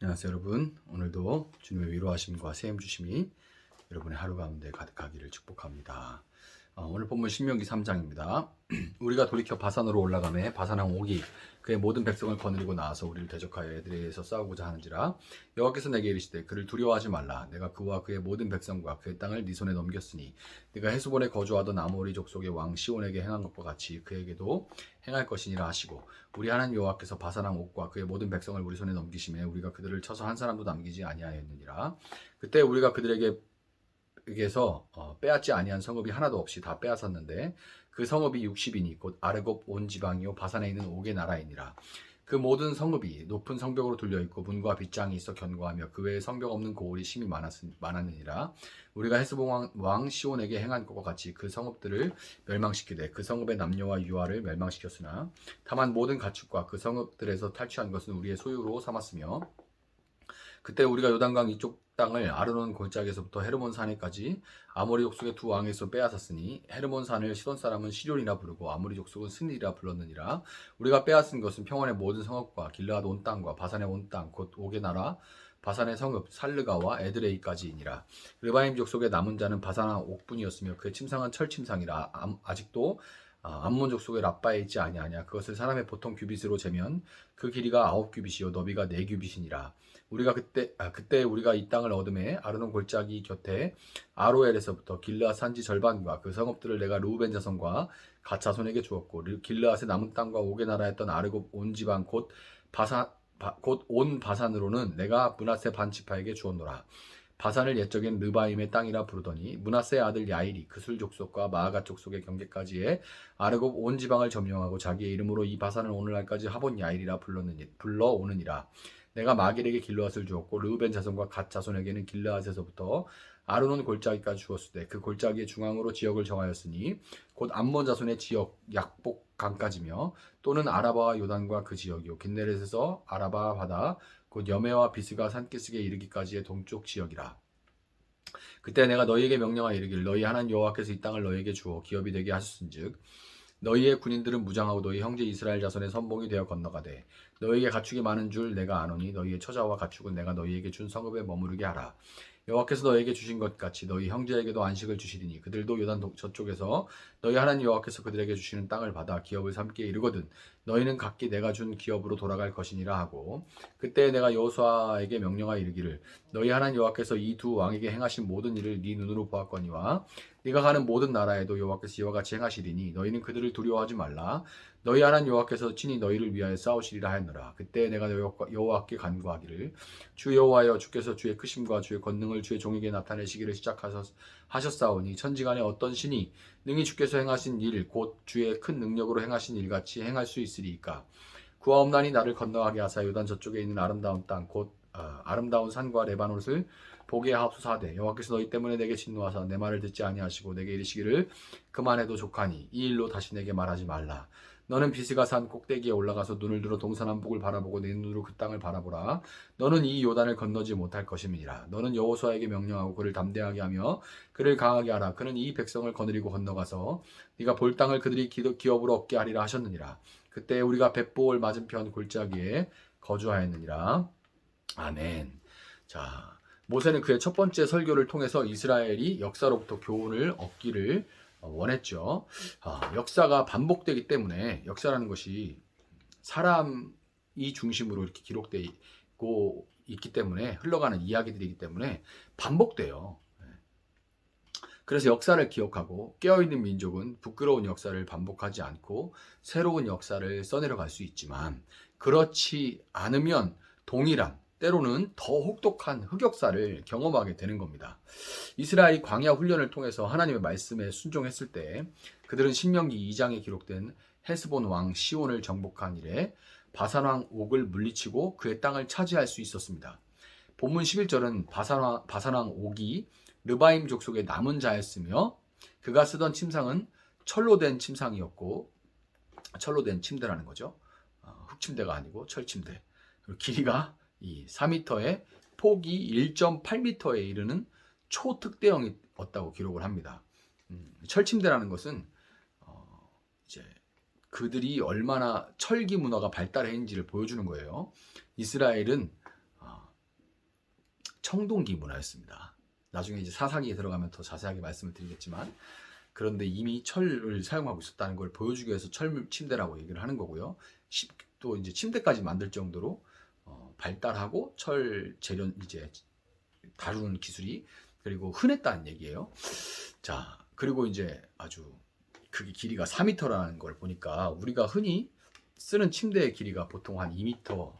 안녕하세요 여러분. 오늘도 주님의 위로하심과 세임 주심이 여러분의 하루 가운데 가득하기를 축복합니다. 오늘 본문 신명기 3장입니다. 우리가 돌이켜 바산으로 올라가매 바산왕 옥이 그의 모든 백성을 거느리고 나와서 우리를 대적하여 에드레이에서 싸우고자 하는지라. 여호와께서 내게 이르시되 그를 두려워하지 말라. 내가 그와 그의 모든 백성과 그의 땅을 네 손에 넘겼으니 네가 헤스본에 거주하던 아모리 족속의 왕 시온에게 행한 것과 같이 그에게도 행할 것이니라 하시고, 우리 하나님 여호와께서 바산왕 옥과 그의 모든 백성을 우리 손에 넘기심에 우리가 그들을 쳐서 한 사람도 남기지 아니하였느니라. 그때 우리가 그들에게서 빼앗지 아니한 성읍이 하나도 없이 다 빼앗았는데 그 성읍이 60이니 곧 아르곱 온 지방이요 바산에 있는 옥의 나라이니라. 그 모든 성읍이 높은 성벽으로 둘려있고 문과 빗장이 있어 견고하며 그 외에 성벽 없는 고을이 심히 많았느니라. 우리가 헤스본 왕 시온에게 행한 것과 같이 그 성읍들을 멸망시키되 그 성읍의 남녀와 유아를 멸망시켰으나 다만 모든 가축과 그 성읍들에서 탈취한 것은 우리의 소유로 삼았으며, 그때 우리가 요단강 이쪽 땅을 아르논 골짜기에서부터 헤르몬 산에까지 아모리 족속의 두 왕에서 빼앗았으니 헤르몬 산을 시돈 사람은 시럈이라 부르고 아모리 족속은 스니라 불렀느니라. 우리가 빼앗은 것은 평원의 모든 성읍과 길르앗 온 땅과 바산의 온 땅 곧 옥의 나라 바산의 성읍 살르가와 에드레이까지이니라. 르바임 족속의 남은 자는 바산한 옥뿐이었으며 그의 침상은 철 침상이라. 아직도 암몬 족속의 랍바에 있지 아니하냐. 그것을 사람의 보통 규빗으로 재면 그 길이가 9규빗이요 너비가 4규빗이니라. 우리가 그때 우리가 이 땅을 얻음에 아르논 골짜기 곁에 아로엘에서부터 길르앗 산지 절반과 그 성읍들을 내가 르우벤 자손과 갓 자손에게 주었고, 길르앗의 남은 땅과 옥의 나라였던 아르곱 온 지방 곧 온 바산으로는 내가 므낫세 반 지파에게 주었노라. 바산을 옛적엔 르바임의 땅이라 부르더니 므낫세의 아들 야일이 그술 족속과 마아가 족속의 경계까지의 아르곱 온 지방을 점령하고 자기의 이름으로 이 바산을 오늘날까지 하본 야일이라 불러오느니라. 내가 마길에게 길르앗을 주었고 르우벤 자손과 갓 자손에게는 길르앗에서부터 아르논 골짜기까지 주었으되 그 골짜기의 중앙으로 지역을 정하였으니 곧 암몬 자손의 지역 약복 강까지며 또는 아라바와 요단과 그 지역이요 긴네렛에서 아라바 바다 곧 여메와 비스가 산기슭에 이르기까지의 동쪽 지역이라. 그때 내가 너희에게 명령하여 이르기를 너희 하나님 여호와께서 이 땅을 너희에게 주어 기업이 되게 하셨은즉 너희의 군인들은 무장하고 너희 형제 이스라엘 자손의 선봉이 되어 건너가되 너희에게 가축이 많은 줄 내가 아노니 너희의 처자와 가축은 내가 너희에게 준 성읍에 머무르게 하라. 여호와께서 너희에게 주신 것 같이 너희 형제에게도 안식을 주시리니 그들도 요단 저쪽에서 너희 하나님 여호와께서 그들에게 주시는 땅을 받아 기업을 삼게 이르거든 너희는 각기 내가 준 기업으로 돌아갈 것이니라 하고, 그때 내가 여호수아에게 명령하여 이르기를 너희 하나님 여호와께서 이 두 왕에게 행하신 모든 일을 네 눈으로 보았거니와 네가 가는 모든 나라에도 여호와께서 이와 같이 행하시리니 너희는 그들을 두려워하지 말라. 너희 하나님 여호와께서 친히 너희를 위하여 싸우시리라 하였노라. 그때 내가 여호와께 간구하기를 주 여호와여 주께서 주의 크심과 주의 권능을 주의 종에게 나타내시기를 시작하셨사오니 천지간에 어떤 신이 능히 주께서 행하신 일 곧 주의 큰 능력으로 행하신 일같이 행할 수 있으리이까. 구하옵나니 나를 건너가게 하사 요단 저쪽에 있는 아름다운 땅 곧 아름다운 산과 레바논을 보게 하옵소서 하되 여호와께서 너희 때문에 내게 진노하사 내 말을 듣지 아니하시고 내게 이르시기를 그만해도 족하니 이 일로 다시 내게 말하지 말라. 너는 비스가 산 꼭대기에 올라가서 눈을 들어 동서남북을 바라보고 내 눈으로 그 땅을 바라보라. 너는 이 요단을 건너지 못할 것임이니라. 너는 여호수아에게 명령하고 그를 담대하게 하며 그를 강하게 하라. 그는 이 백성을 거느리고 건너가서 네가 볼 땅을 그들이 기업으로 얻게 하리라 하셨느니라. 그때 우리가 벳보올 맞은편 골짜기에 거주하였느니라. 아멘. 자, 모세는 그의 첫 번째 설교를 통해서 이스라엘이 역사로부터 교훈을 얻기를 원했죠. 역사가 반복되기 때문에, 역사라는 것이 사람이 중심으로 이렇게 기록되고 있기 때문에, 흘러가는 이야기들이기 때문에 반복돼요. 그래서 역사를 기억하고 깨어있는 민족은 부끄러운 역사를 반복하지 않고 새로운 역사를 써내려갈 수 있지만, 그렇지 않으면 동일한, 때로는 더 혹독한 흑역사를 경험하게 되는 겁니다. 이스라엘이 광야 훈련을 통해서 하나님의 말씀에 순종했을 때 그들은 신명기 2장에 기록된 헤스본 왕 시온을 정복한 이래 바산 왕 옥을 물리치고 그의 땅을 차지할 수 있었습니다. 본문 11절은 바산 왕 옥이 르바임 족속의 남은 자였으며 그가 쓰던 침상은 철로 된 침상이었고, 철로 된 침대라는 거죠. 흙침대가 아니고 철침대. 그리고 길이가 4m에 폭이 1.8m에 이르는 초특대형이었다고 기록을 합니다. 철침대라는 것은 이제 그들이 얼마나 철기 문화가 발달했는지를 보여주는 거예요. 이스라엘은 청동기 문화였습니다. 나중에 이제 사사기에 들어가면 더 자세하게 말씀을 드리겠지만, 그런데 이미 철을 사용하고 있었다는 걸 보여주기 위해서 철 침대라고 얘기를 하는 거고요. 또 이제 침대까지 만들 정도로 발달하고 철 재료 이제 다루는 기술이 그리고 흔했다는 얘기예요. 자, 그리고 이제 아주 그게 길이가 4m라는 걸 보니까 우리가 흔히 쓰는 침대의 길이가 보통 한 2m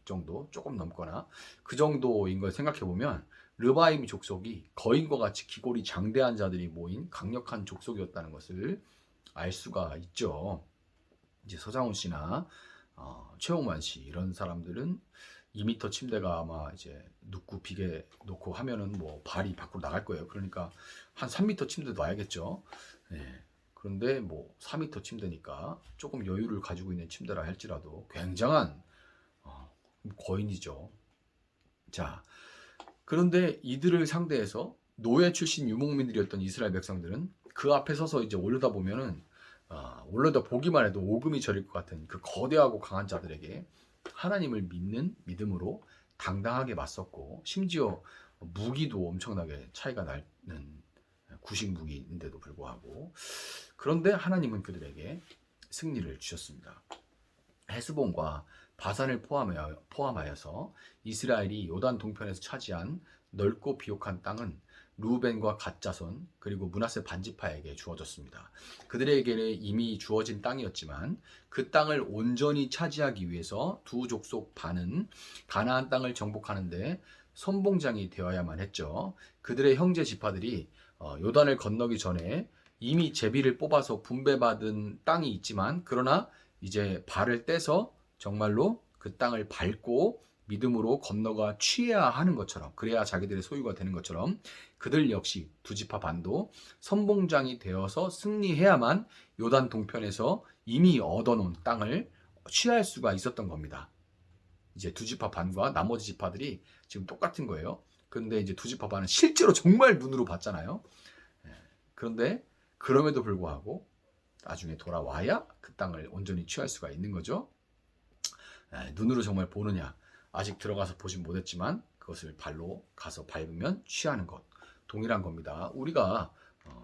정도, 조금 넘거나 그 정도인 걸 생각해 보면 르바임 족속이 거인과 같이 기골이 장대한 자들이 모인 강력한 족속이었다는 것을 알 수가 있죠. 이제 서장훈 씨나 최홍만 씨 이런 사람들은 2m 침대가 아마 이제 눕고 비계 놓고 하면은 뭐 발이 밖으로 나갈 거예요. 그러니까 한 3m 침대도 와야겠죠. 네. 그런데 뭐 4m 침대니까 조금 여유를 가지고 있는 침대라 할지라도 굉장한 거인이죠. 자, 그런데 이들을 상대해서 노예 출신 유목민들이었던 이스라엘 백성들은 그 앞에 서서 이제 올려다 보기만 해도 오금이 저릴 것 같은 그 거대하고 강한 자들에게 하나님을 믿는 믿음으로 당당하게 맞섰고, 심지어 무기도 엄청나게 차이가 나는 구식 무기인데도 불구하고, 그런데 하나님은 그들에게 승리를 주셨습니다. 헤스본과 바산을 포함하여서 이스라엘이 요단 동편에서 차지한 넓고 비옥한 땅은 루벤과 갓 자손 그리고 므낫세 반지파에게 주어졌습니다. 그들에게는 이미 주어진 땅이었지만 그 땅을 온전히 차지하기 위해서 두 족속 반은 가나안 땅을 정복하는데 선봉장이 되어야만 했죠. 그들의 형제 지파들이 요단을 건너기 전에 이미 제비를 뽑아서 분배받은 땅이 있지만, 그러나 이제 발을 떼서 정말로 그 땅을 밟고 믿음으로 건너가 취해야 하는 것처럼, 그래야 자기들의 소유가 되는 것처럼 그들 역시 두 지파 반도 선봉장이 되어서 승리해야만 요단 동편에서 이미 얻어놓은 땅을 취할 수가 있었던 겁니다. 이제 두 지파 반과 나머지 지파들이 지금 똑같은 거예요. 그런데 이제 두 지파 반은 실제로 정말 눈으로 봤잖아요. 그런데 그럼에도 불구하고 나중에 돌아와야 그 땅을 온전히 취할 수가 있는 거죠. 눈으로 정말 보느냐, 아직 들어가서 보진 못했지만 그것을 발로 가서 밟으면 취하는 것, 동일한 겁니다. 우리가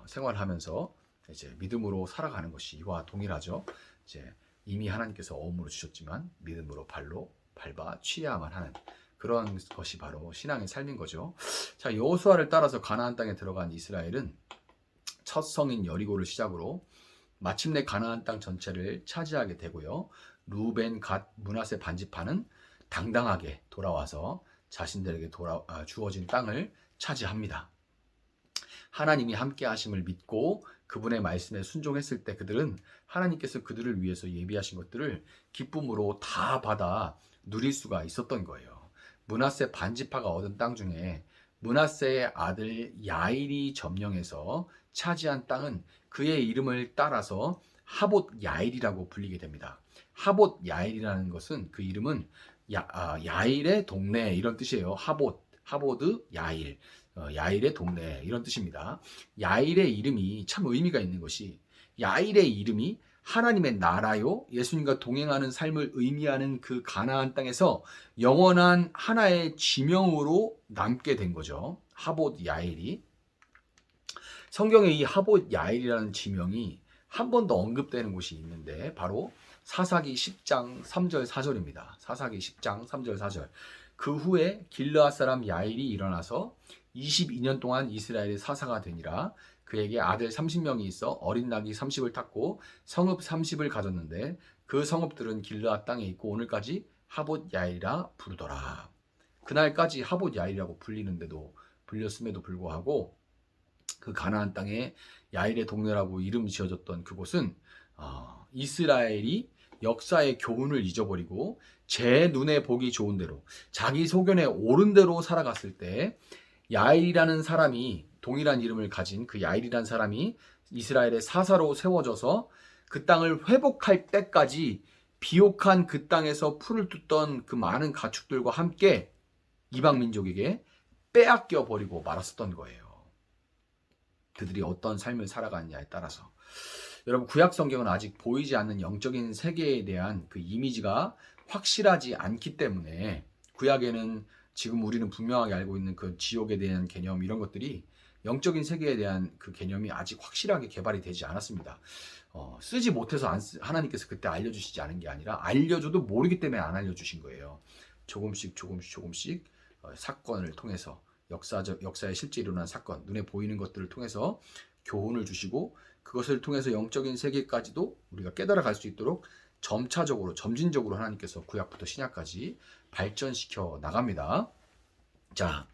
생활하면서 이제 믿음으로 살아가는 것이 이와 동일하죠. 이제 이미 하나님께서 어음으로 주셨지만 믿음으로 발로 밟아 취해야만 하는 그런 것이 바로 신앙의 삶인 거죠. 자, 여호수아를 따라서 가나안 땅에 들어간 이스라엘은 첫 성인 여리고를 시작으로 마침내 가나안 땅 전체를 차지하게 되고요. 루벤, 갓, 므낫세 반지파는 당당하게 돌아와서 자신들에게 주어진 땅을 차지합니다. 하나님이 함께 하심을 믿고 그분의 말씀에 순종했을 때 그들은 하나님께서 그들을 위해서 예비하신 것들을 기쁨으로 다 받아 누릴 수가 있었던 거예요. 므낫세 반지파가 얻은 땅 중에 므낫세의 아들 야일이 점령해서 차지한 땅은 그의 이름을 따라서 하봇 야일이라고 불리게 됩니다. 하봇 야일이라는 것은 그 이름은 야일의 동네 이런 뜻이에요. 하보드 야일, 야일의 동네 이런 뜻입니다. 야일의 이름이 참 의미가 있는 것이, 야일의 이름이 하나님의 나라요, 예수님과 동행하는 삶을 의미하는 그 가나안 땅에서 영원한 하나의 지명으로 남게 된 거죠. 하봇 야일이. 성경에 이 하봇 야일이라는 지명이 한 번 더 언급되는 곳이 있는데 바로 사사기 10장 3절 4절입니다. 사사기 10장 3절 4절. 그 후에 길르앗 사람 야일이 일어나서 22년 동안 이스라엘의 사사가 되니라. 그에게 아들 30명이 있어 어린 낙이 30을 탔고 성읍 30을 가졌는데 그 성읍들은 길르앗 땅에 있고 오늘까지 하봇 야일이라 부르더라. 그날까지 하봇 야일이라고 불렸음에도 불구하고 그 가나안 땅에 야일의 동네라고 이름 지어졌던 그곳은 이스라엘이 역사의 교훈을 잊어버리고 제 눈에 보기 좋은 대로 자기 소견에 옳은 대로 살아갔을 때 야일이라는 사람이, 동일한 이름을 가진 그 야일이라는 사람이 이스라엘의 사사로 세워져서 그 땅을 회복할 때까지 비옥한 그 땅에서 풀을 뜯던 그 많은 가축들과 함께 이방 민족에게 빼앗겨 버리고 말았었던 거예요. 그들이 어떤 삶을 살아갔냐에 따라서. 여러분, 구약 성경은 아직 보이지 않는 영적인 세계에 대한 그 이미지가 확실하지 않기 때문에 구약에는 지금 우리는 분명하게 알고 있는 그 지옥에 대한 개념 이런 것들이 영적인 세계에 대한 그 개념이 아직 확실하게 개발이 되지 않았습니다. 쓰지 못해서 하나님께서 그때 알려주시지 않은 게 아니라 알려줘도 모르기 때문에 안 알려주신 거예요. 조금씩 사건을 통해서 역사에 실제 일어난 사건, 눈에 보이는 것들을 통해서 교훈을 주시고 그것을 통해서 영적인 세계까지도 우리가 깨달아 갈 수 있도록 점차적으로 점진적으로 하나님께서 구약부터 신약까지 발전시켜 나갑니다. 자,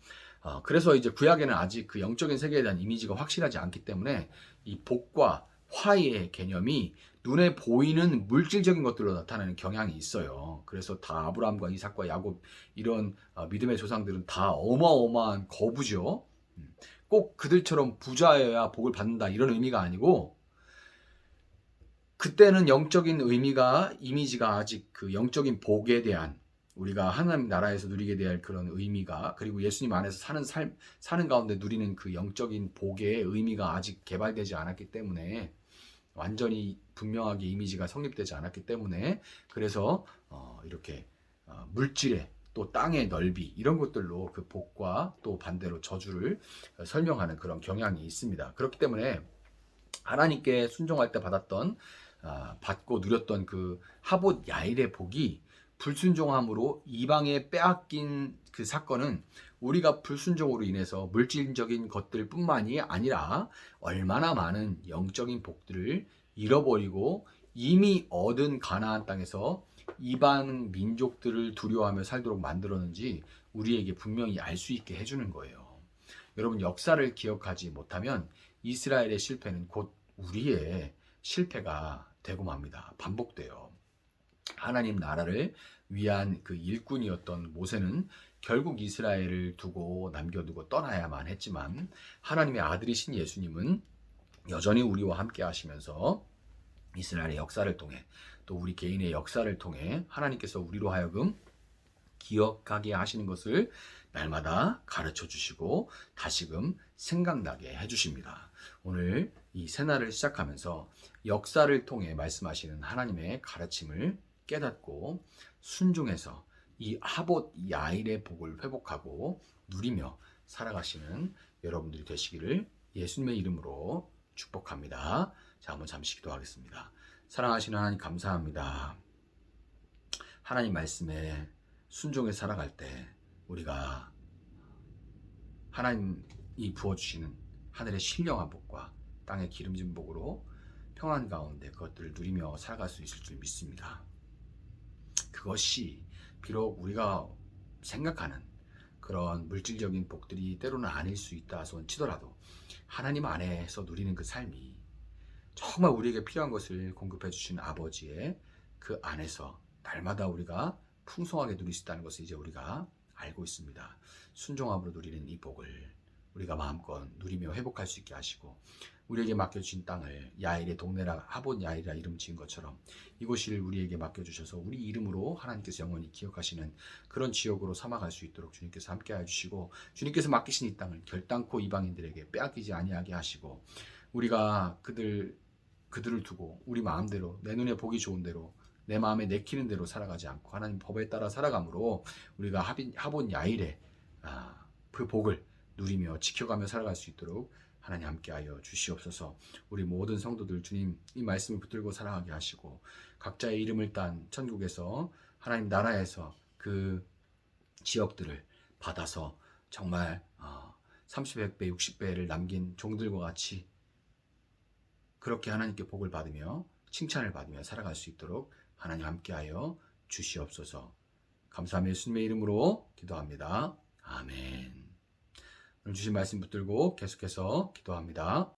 그래서 이제 구약에는 아직 그 영적인 세계에 대한 이미지가 확실하지 않기 때문에 이 복과 화의 개념이 눈에 보이는 물질적인 것들로 나타나는 경향이 있어요. 그래서 다 아브라함과 이삭과 야곱 이런 믿음의 조상들은 다 어마어마한 거부죠. 꼭 그들처럼 부자여야 복을 받는다 이런 의미가 아니고 그때는 영적인 의미가 이미지가 아직 그 영적인 복에 대한 우리가 하나님 나라에서 누리게 될 그런 의미가 그리고 예수님 안에서 사는 가운데 누리는 그 영적인 복의 의미가 아직 개발되지 않았기 때문에 완전히 분명하게 이미지가 성립되지 않았기 때문에 그래서 이렇게 물질의 또 땅의 넓이 이런 것들로 그 복과 또 반대로 저주를 설명하는 그런 경향이 있습니다. 그렇기 때문에 하나님께 순종할 때 받고 누렸던 그 하봇 야일의 복이 불순종함으로 이방에 빼앗긴 그 사건은 우리가 불순종으로 인해서 물질적인 것들뿐만이 아니라 얼마나 많은 영적인 복들을 잃어버리고 이미 얻은 가나안 땅에서 이방 민족들을 두려워하며 살도록 만들었는지 우리에게 분명히 알 수 있게 해주는 거예요. 여러분 역사를 기억하지 못하면 이스라엘의 실패는 곧 우리의 실패가 되고 맙니다. 반복돼요. 하나님 나라를 위한 그 일꾼이었던 모세는 결국 이스라엘을 두고 남겨두고 떠나야만 했지만 하나님의 아들이신 예수님은 여전히 우리와 함께 하시면서 이스라엘의 역사를 통해 또 우리 개인의 역사를 통해 하나님께서 우리로 하여금 기억하게 하시는 것을 날마다 가르쳐 주시고 다시금 생각나게 해주십니다. 오늘 이 새날을 시작하면서 역사를 통해 말씀하시는 하나님의 가르침을 깨닫고 순종해서 이 하봇 야일의 복을 회복하고 누리며 살아가시는 여러분들이 되시기를 예수님의 이름으로 축복합니다. 자, 한번 잠시 기도하겠습니다. 사랑하시는 하나님 감사합니다. 하나님 말씀에 순종해 살아갈 때 우리가 하나님이 부어주시는 하늘의 신령한 복과 땅의 기름진 복으로 평안 가운데 그것들을 누리며 살아갈 수 있을 줄 믿습니다. 그것이 비록 우리가 생각하는 그런 물질적인 복들이 때로는 아닐 수 있다 손 치더라도 하나님 안에서 누리는 그 삶이 정말 우리에게 필요한 것을 공급해 주신 아버지의 그 안에서 날마다 우리가 풍성하게 누릴 수 있다는 것을 이제 우리가 알고 있습니다. 순종함으로 누리는 이 복을 우리가 마음껏 누리며 회복할 수 있게 하시고 우리에게 맡겨주신 땅을 야일의 동네라 하봇 야일이라 이름 지은 것처럼 이곳을 우리에게 맡겨주셔서 우리 이름으로 하나님께서 영원히 기억하시는 그런 지역으로 삼아갈 수 있도록 주님께서 함께하여 주시고 주님께서 맡기신 이 땅을 결단코 이방인들에게 빼앗기지 아니하게 하시고 우리가 그들을 두고 우리 마음대로 내 눈에 보기 좋은 대로 내 마음에 내키는 대로 살아가지 않고 하나님 법에 따라 살아감으로 우리가 하본 야일의 그 복을 누리며 지켜가며 살아갈 수 있도록 하나님 함께하여 주시옵소서. 우리 모든 성도들 주님 이 말씀을 붙들고 살아가게 하시고 각자의 이름을 딴 천국에서 하나님 나라에서 그 지역들을 받아서 정말 30, 100배, 60배를 남긴 종들과 같이 그렇게 하나님께 복을 받으며 칭찬을 받으며 살아갈 수 있도록 하나님 함께하여 주시옵소서. 감사하며 예수님의 이름으로 기도합니다. 아멘. 오늘 주신 말씀 붙들고 계속해서 기도합니다.